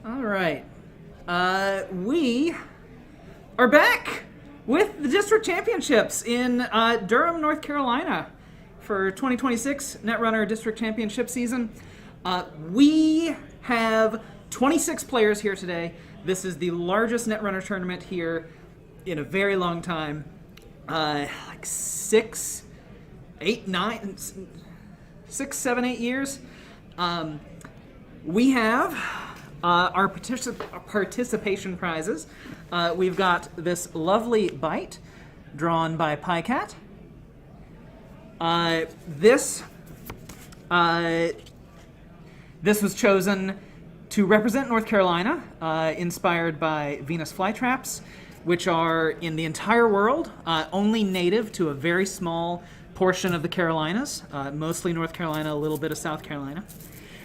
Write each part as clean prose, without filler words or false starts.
All right. We are back with the district championships in Durham, North Carolina for 2026 Netrunner District Championship season. We have 26 players here today. This is the largest Netrunner tournament here in a very long time. Like 6, 7, 8 years. We have our participation prizes. We've got this lovely bite drawn by PieCat. This was chosen to represent North Carolina, inspired by Venus flytraps, which are in the entire world, only native to a very small portion of the Carolinas, mostly North Carolina, a little bit of South Carolina.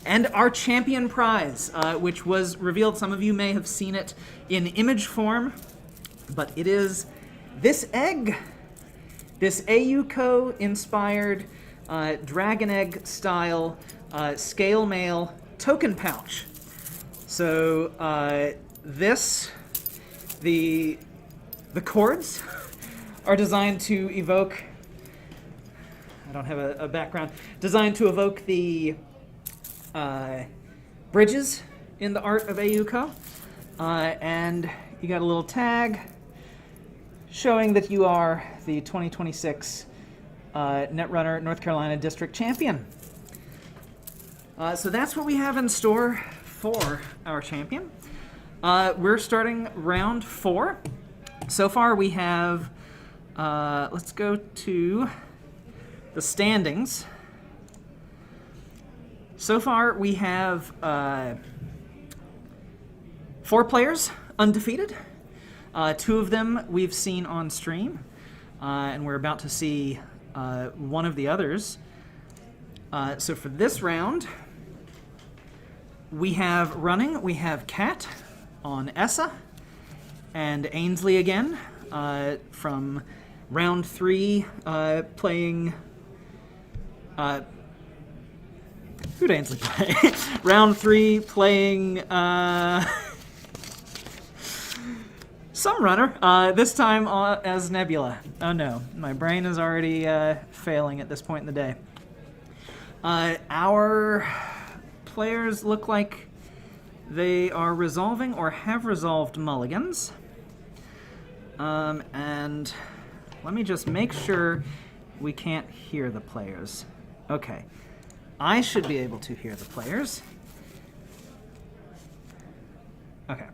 And our champion prize, which was revealed, some of you may have seen it in image form, but it is this egg, this AUCO-inspired dragon egg style scale mail token pouch. So the cords are designed to evoke, I don't have a background, designed to evoke the bridges in the art of AUCO. And you got a little tag showing that you are the 2026 Netrunner North Carolina District Champion. So that's what we have in store for our champion. We're starting round 4. So far we have, let's go to the standings. So far we have 4 players undefeated. 2 of them we've seen on stream, and we're about to see one of the others. So for this round, we have Kat on Essa, and Ainsley again from round 3 playing... who'd Ainsley play? Round 3 playing some runner, this time as Nebula. Oh no, my brain is already failing at this point in the day. Our players look like they are resolving or have resolved mulligans. And let me just make sure we can't hear the players. Okay. I should be able to hear the players. Okay.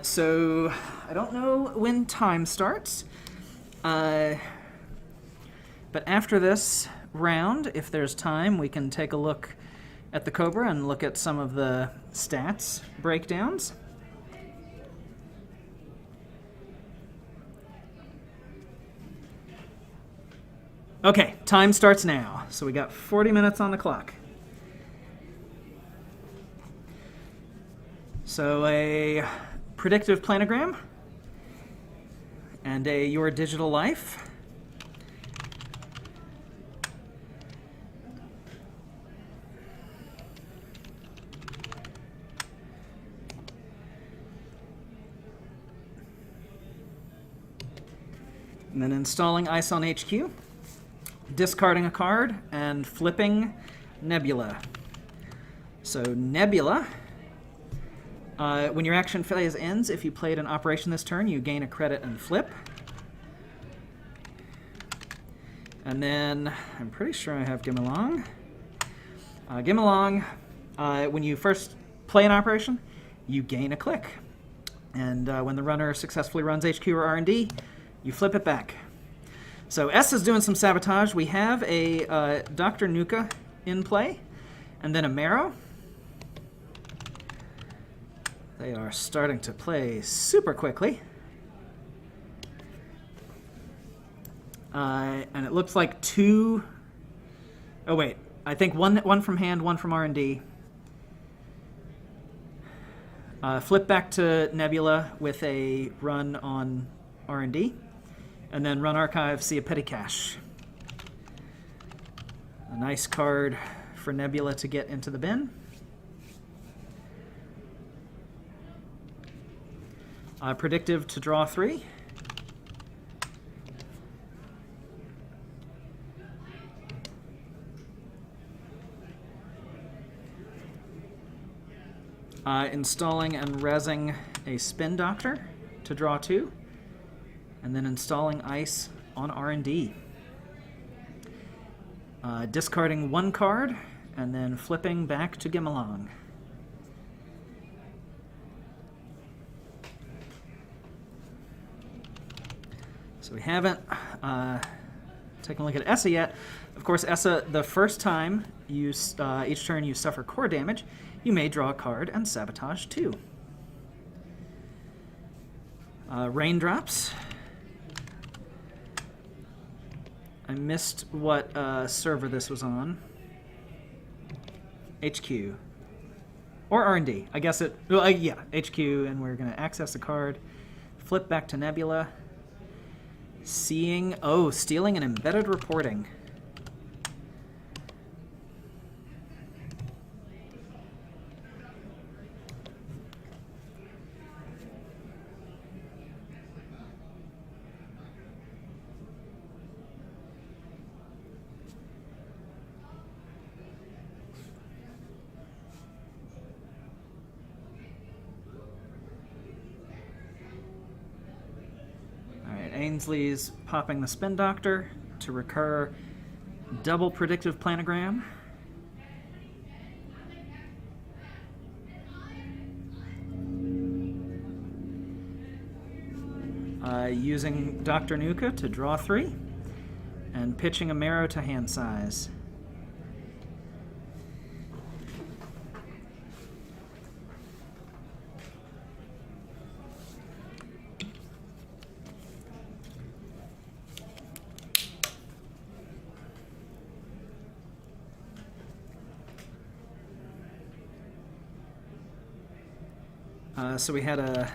So I don't know when time starts, but after this round, if there's time, we can take a look at the Cobra and look at some of the stats breakdowns. Okay, time starts now. So we got 40 minutes on the clock. So a predictive planogram and a Your Digital Life. And then installing ICE on HQ. Discarding a card and flipping Nebula. So Nebula, when your action phase ends, if you played an operation this turn, you gain a credit and flip. And then I'm pretty sure I have Gimalong. Gimalong, when you first play an operation, you gain a click. And when the runner successfully runs HQ or R&D, you flip it back. So S is doing some sabotage. We have a Dr. Nuka in play, and then a Marrow. They are starting to play super quickly. And it looks like 2... Oh wait, I think one from hand, one from R&D. Flip back to Nebula with a run on R&D. And then run Archive, see a Petty Cache. A nice card for Nebula to get into the bin. Predictive to draw 3. Installing and rezzing a Spin Doctor to draw 2. And then installing ice on R&D. Discarding 1 card and then flipping back to Gimelong. So we haven't taken a look at Essa yet. Of course, Essa, the first time you each turn you suffer core damage, you may draw a card and sabotage 2. Raindrops. I missed what server this was on. HQ. Or R&D. I guess it... Well, yeah, HQ, and we're going to access the card. Flip back to Nebula. Seeing... Oh, stealing an embedded reporting. Ainsley's popping the Spin Doctor to recur double predictive planogram. Using Dr. Nuka to draw 3 and pitching a Marrow to hand size. So we had a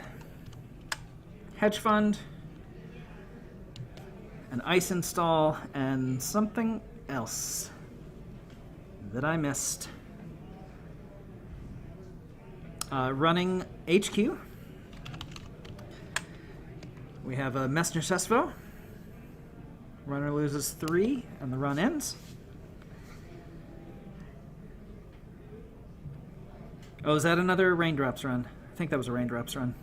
hedge fund, an ice install, and something else that I missed. Running HQ. We have a Messner Sesvo. Runner loses 3, and the run ends. Oh, is that another Raindrops run? I think that was a Raindrops run.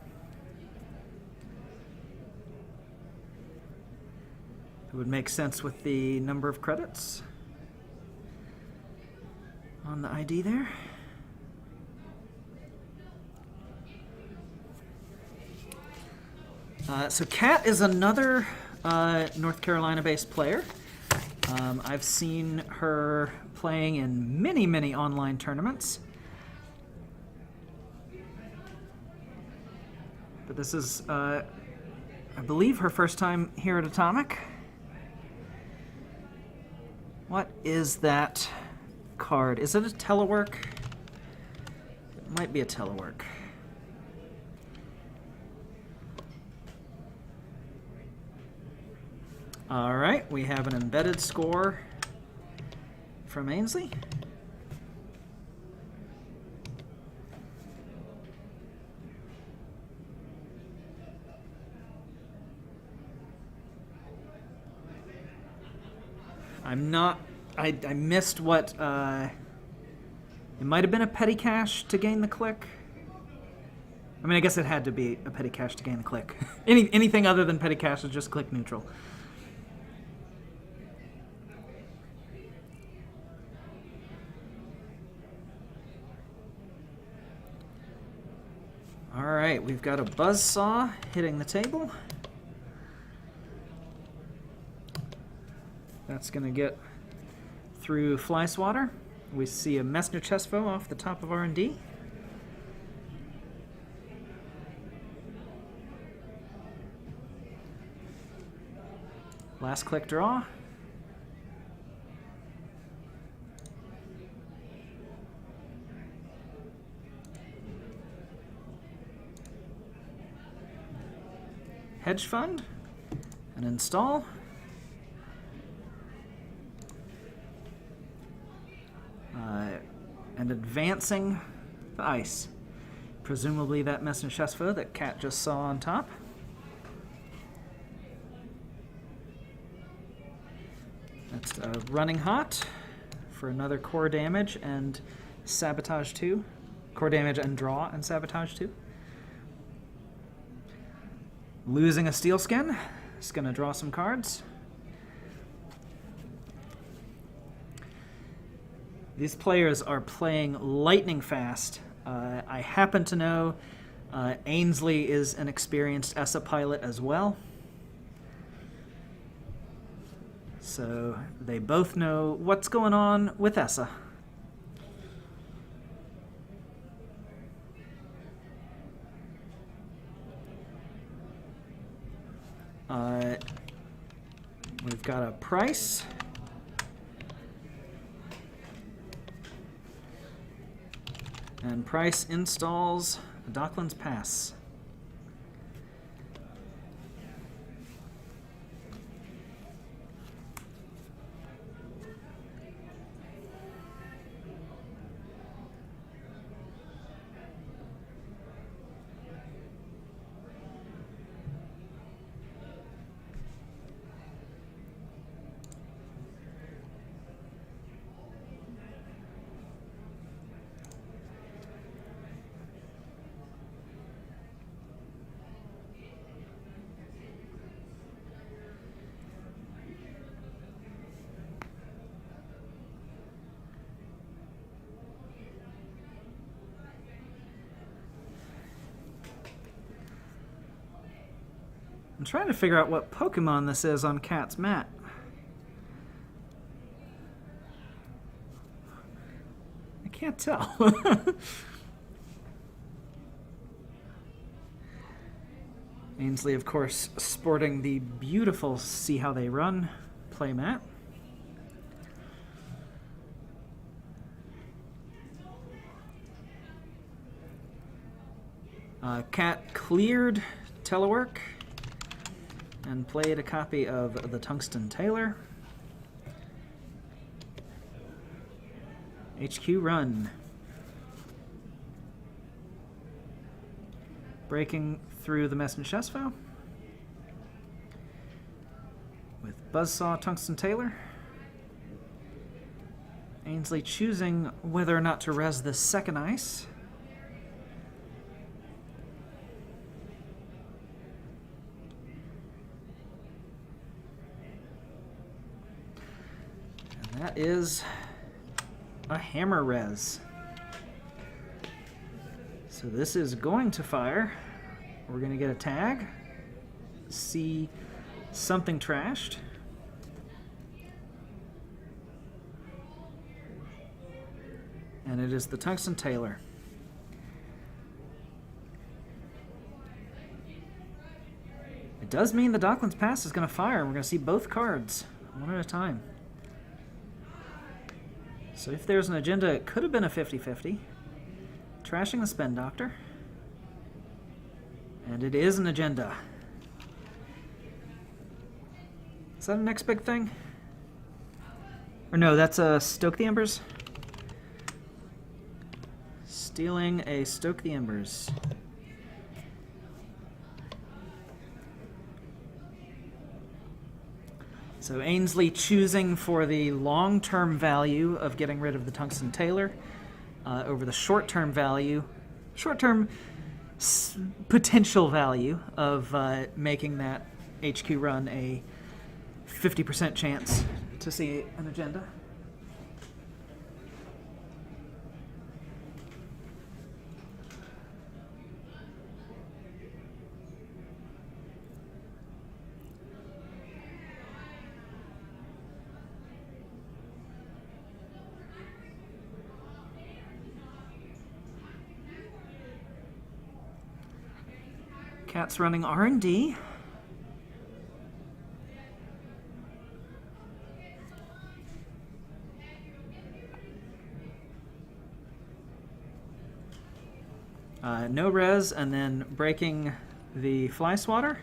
It would make sense with the number of credits on the ID there. So Kat is another North Carolina-based player. I've seen her playing in many, many online tournaments. But this is, I believe, her first time here at Atomic. What is that card? Is it a telework? It might be a telework. All right, we have an embedded score from Ainsley. I missed what, it might have been a petty cache to gain the click. I mean, I guess it had to be a petty cache to gain the click. Anything other than petty cache is just click neutral. All right, we've got a buzzsaw hitting the table. That's going to get through Fly Swatter. We see a Messner Chesvo off the top of R&D. Last click draw. Hedge fund and install. and advancing the ice. Presumably that Messenchesfa that Cat just saw on top. That's running hot for another core damage and sabotage 2. Core damage and draw and sabotage 2. Losing a steel skin. It's going to draw some cards. These players are playing lightning fast. I happen to know Ainsley is an experienced ESSA pilot as well. So they both know what's going on with ESSA. We've got a price. And Price installs Docklands Pass. I'm trying to figure out what Pokemon this is on Cat's mat. I can't tell. Ainsley, of course, sporting the beautiful See How They Run playmat. Cat cleared telework and played a copy of the Tungsten Tailor. HQ run. Breaking through the Messenchesfa with Buzzsaw Tungsten Tailor. Ainsley choosing whether or not to res the second ice. That is a hammer res. So this is going to fire. We're going to get a tag. See something trashed. And it is the Tungsten Tailor. It does mean the Docklands Pass is going to fire, and we're going to see both cards one at a time. So if there's an agenda, it could have been a 50-50. Trashing the Spend Doctor. And it is an agenda. Is that the next big thing? Or no, that's a Stoke the Embers. Stealing a Stoke the Embers. So Ainsley choosing for the long-term value of getting rid of the Tungsten Tailor over the short-term value, short-term potential value of making that HQ run a 50% chance to see an agenda. Cat's running R&D. No res, and then breaking the Fly Swatter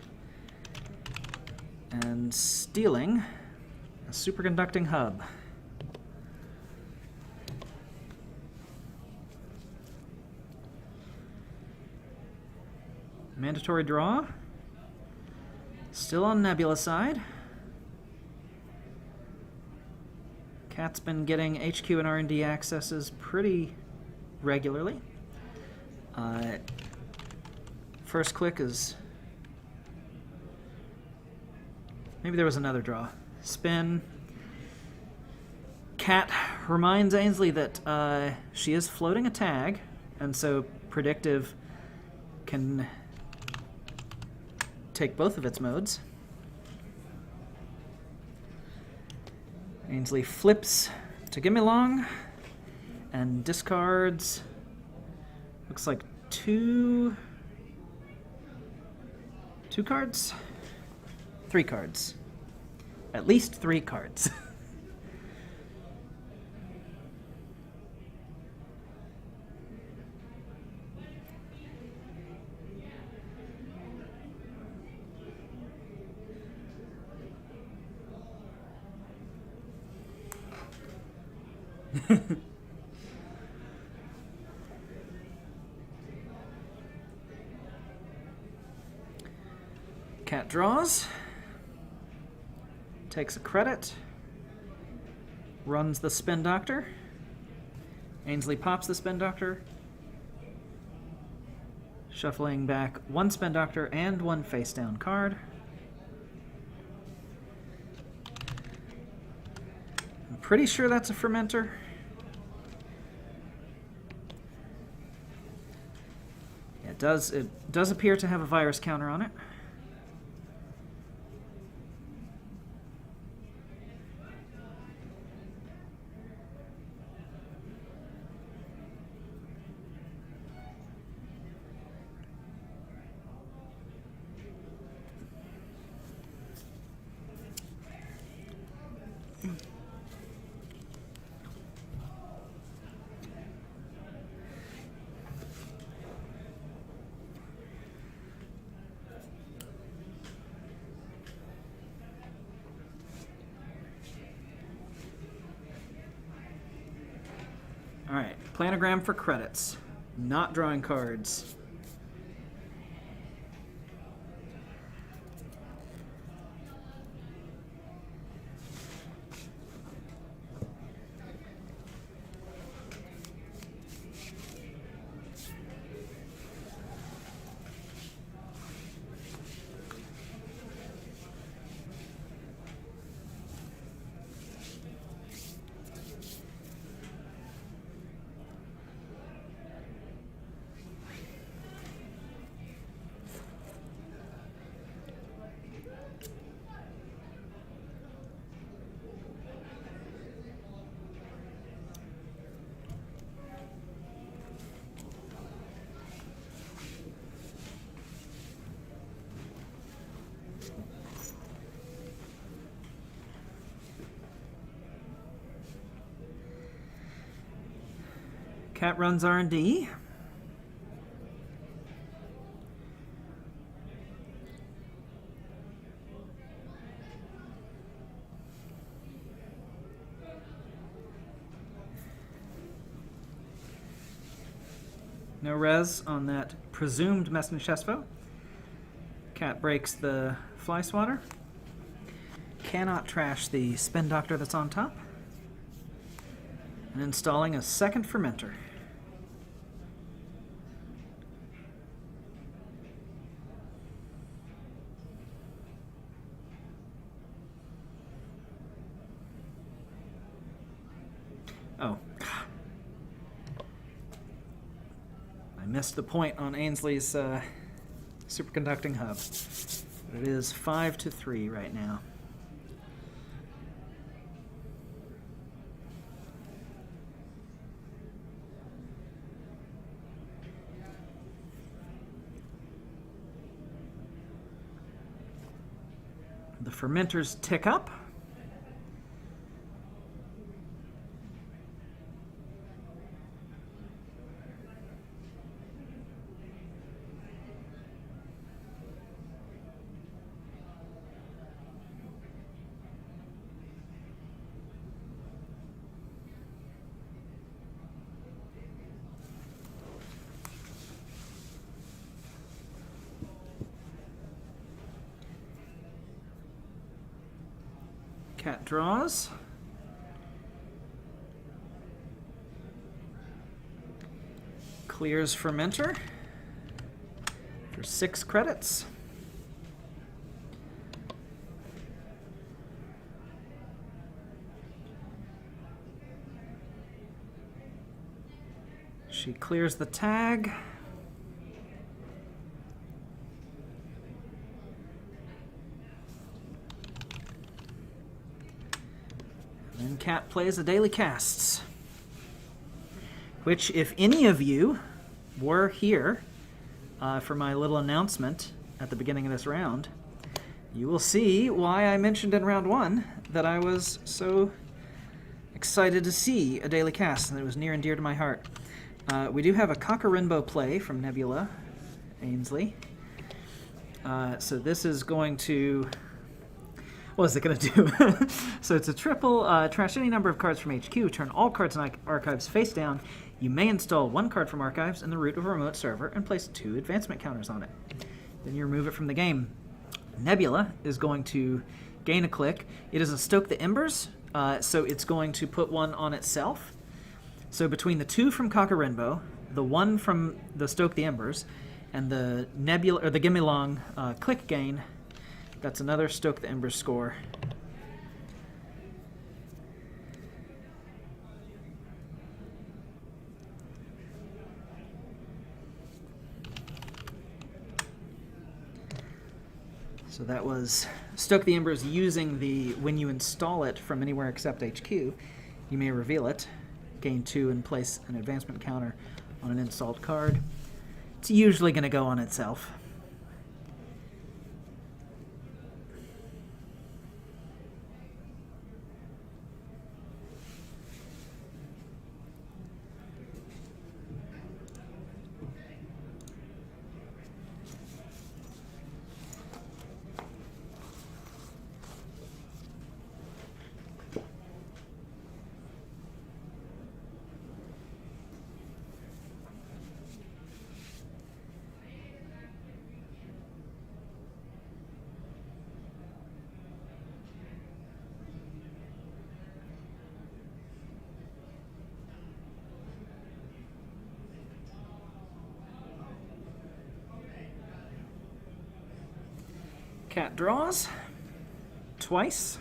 and stealing a superconducting hub. Mandatory draw. Still on Nebula side. Cat's been getting HQ and R&D accesses pretty regularly. First click is... Maybe there was another draw. Spin. Cat reminds Ainsley that she is floating a tag, and so Predictive can take both of its modes. Ainsley flips to Gimme Long and discards, looks like two cards? 3 cards. At least 3 cards. Cat draws, takes a credit, runs the Spin Doctor. Ainsley pops the Spin Doctor, shuffling back 1 Spin Doctor and 1 face down card. I'm pretty sure that's a Fermenter. It does appear to have a virus counter on it. All right, planogram for credits. Not drawing cards. Cat runs R&D. No res on that presumed Messenchesvo. Cat breaks the Fly Swatter. Cannot trash the Spin Doctor that's on top. And installing a second Fermenter. Oh. I missed the point on Ainsley's superconducting hub. But it is 5-3 right now. The fermenters tick up. Cat draws. Clears Fermenter for 6 credits. She clears the tag. And then Cat plays the daily casts, which, if any of you were here for my little announcement at the beginning of this round, you will see why I mentioned in round 1 that I was so excited to see a daily cast, and it was near and dear to my heart. We do have a Cock-a-Rainbow play from Nebula, Ainsley. So this is going to... What is it going to do? So it's a triple. Trash any number of cards from HQ. Turn all cards in archives face down. You may install 1 card from archives in the root of a remote server and place 2 advancement counters on it. Then you remove it from the game. Nebula is going to gain a click. It is a Stoke the Embers, so it's going to put 1 on itself. So between the 2 from Cock-a-Rainbow, the 1 from the Stoke the Embers, and the Nebula or the Gimme Long click gain, that's another Stoke the Embers score. So that was Stoke the Embers using the, when you install it from anywhere except HQ, you may reveal it, gain 2 and place an advancement counter on an installed card. It's usually going to go on itself. Cat draws twice.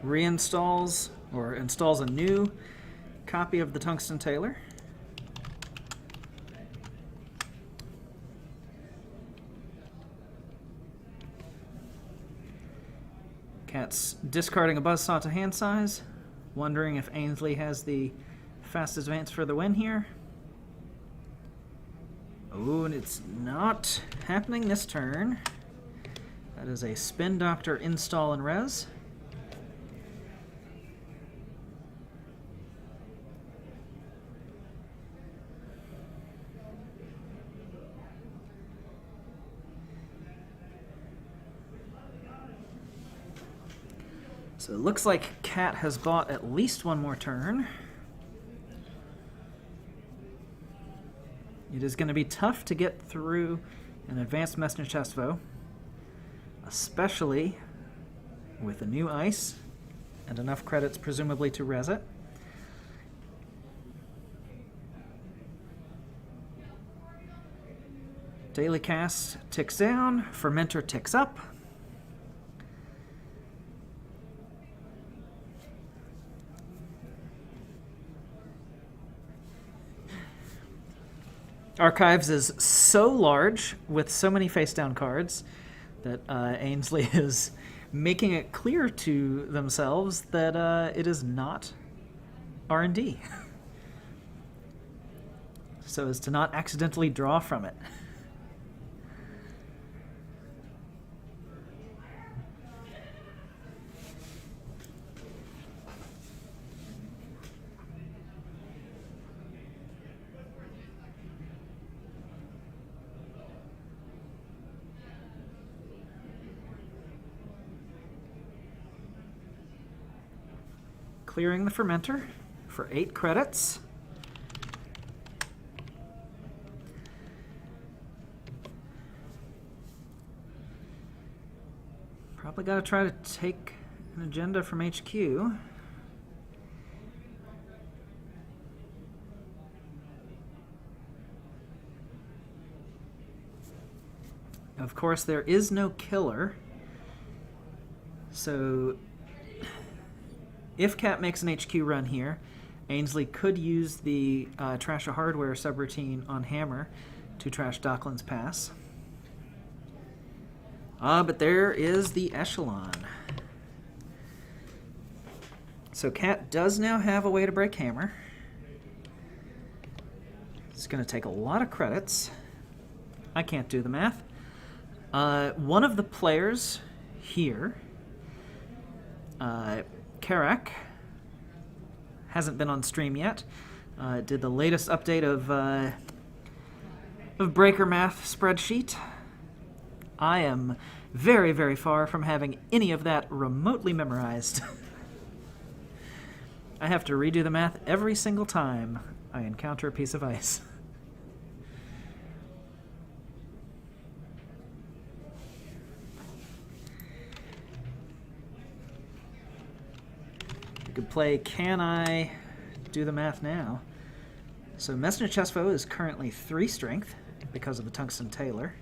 Reinstalls or installs a new copy of the Tungsten Tailor. Cat's discarding a Buzzsaw to hand size, wondering if Ainsley has the fast advance for the win here. Oh, and it's not happening this turn. That is a Spin Doctor install and res. So it looks like Cat has bought at least 1 more turn. It is going to be tough to get through an advanced Messenger Chestvo, especially with a new ice and enough credits presumably to res it. Daily cast ticks down, Fermenter ticks up. Archives is so large with so many face-down cards that Ainsley is making it clear to themselves that it is not R&D, so as to not accidentally draw from it. clearing the fermenter for 8 credits. Probably got to try to take an agenda from HQ. Of course, there is no killer. So if Cat makes an HQ run here, Ainsley could use the trash a hardware subroutine on Hammer to trash Dockland's pass. But there is the Echelon. So Cat does now have a way to break Hammer. It's going to take a lot of credits. I can't do the math. One of the players here, Karak, hasn't been on stream yet. Did the latest update of Breaker Math spreadsheet. I am very, very far from having any of that remotely memorized. I have to redo the math every single time I encounter a piece of ice. You could play Can I Do the Math Now? So Messenger Chestfoe is currently 3 strength because of the Tungsten Tailor.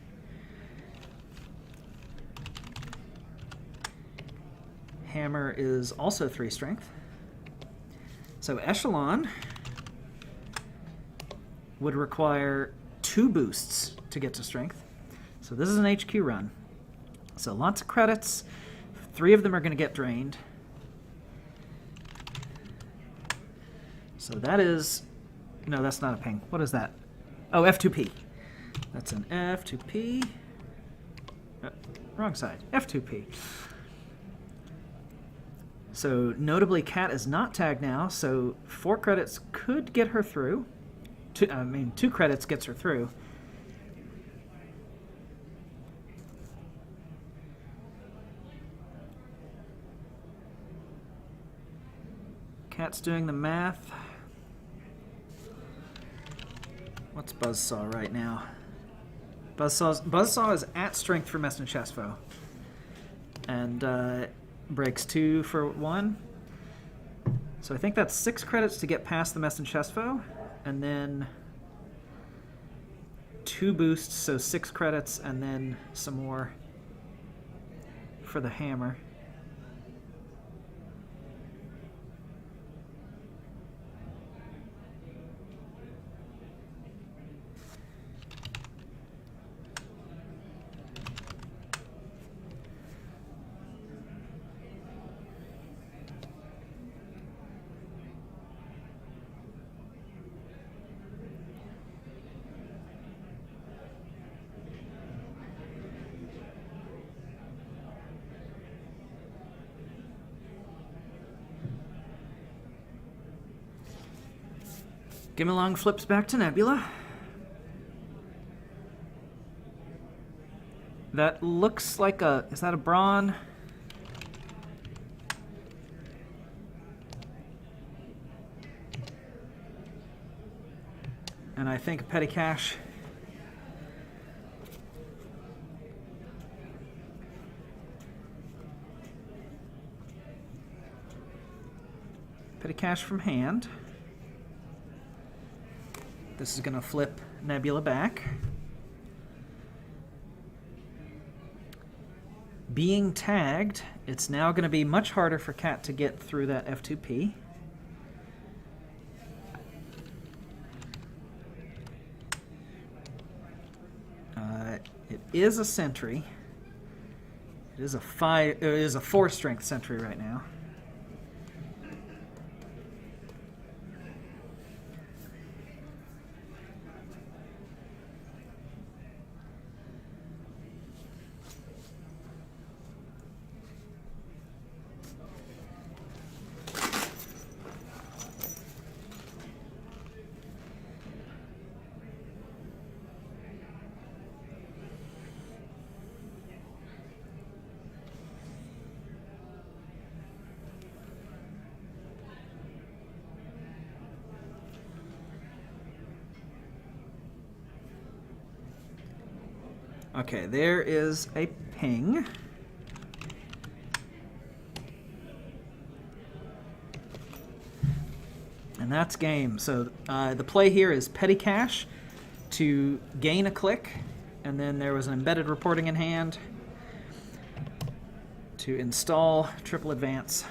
Hammer is also 3 strength. So Echelon would require 2 boosts to get to strength. So this is an HQ run. So lots of credits. 3 of them are going to get drained. So that is... No, that's not a ping. What is that? Oh, F2P. That's an F2P. Wrong side. F2P. So notably, Cat is not tagged now, so 4 credits could get her through. 2 credits gets her through. Cat's doing the math. What's Buzzsaw right now? Buzzsaw is at strength for Messenger Chestfoe. And breaks 2 for 1. So I think that's 6 credits to get past the Messenger Chestfoe, and then 2 boosts, so 6 credits, and then some more for the Hammer. Gimelong flips back to Nebula. That looks like a... Is that a Brawn? And I think a Petty Cash. Petty Cash from hand. This is going to flip Nebula back. Being tagged, it's now going to be much harder for Cat to get through that F2P. It is a sentry. It is a 4 strength sentry right now. Okay, there is a ping. And that's game. So the play here is petty cache to gain a click, and then there was an embedded reporting in hand to install triple advance.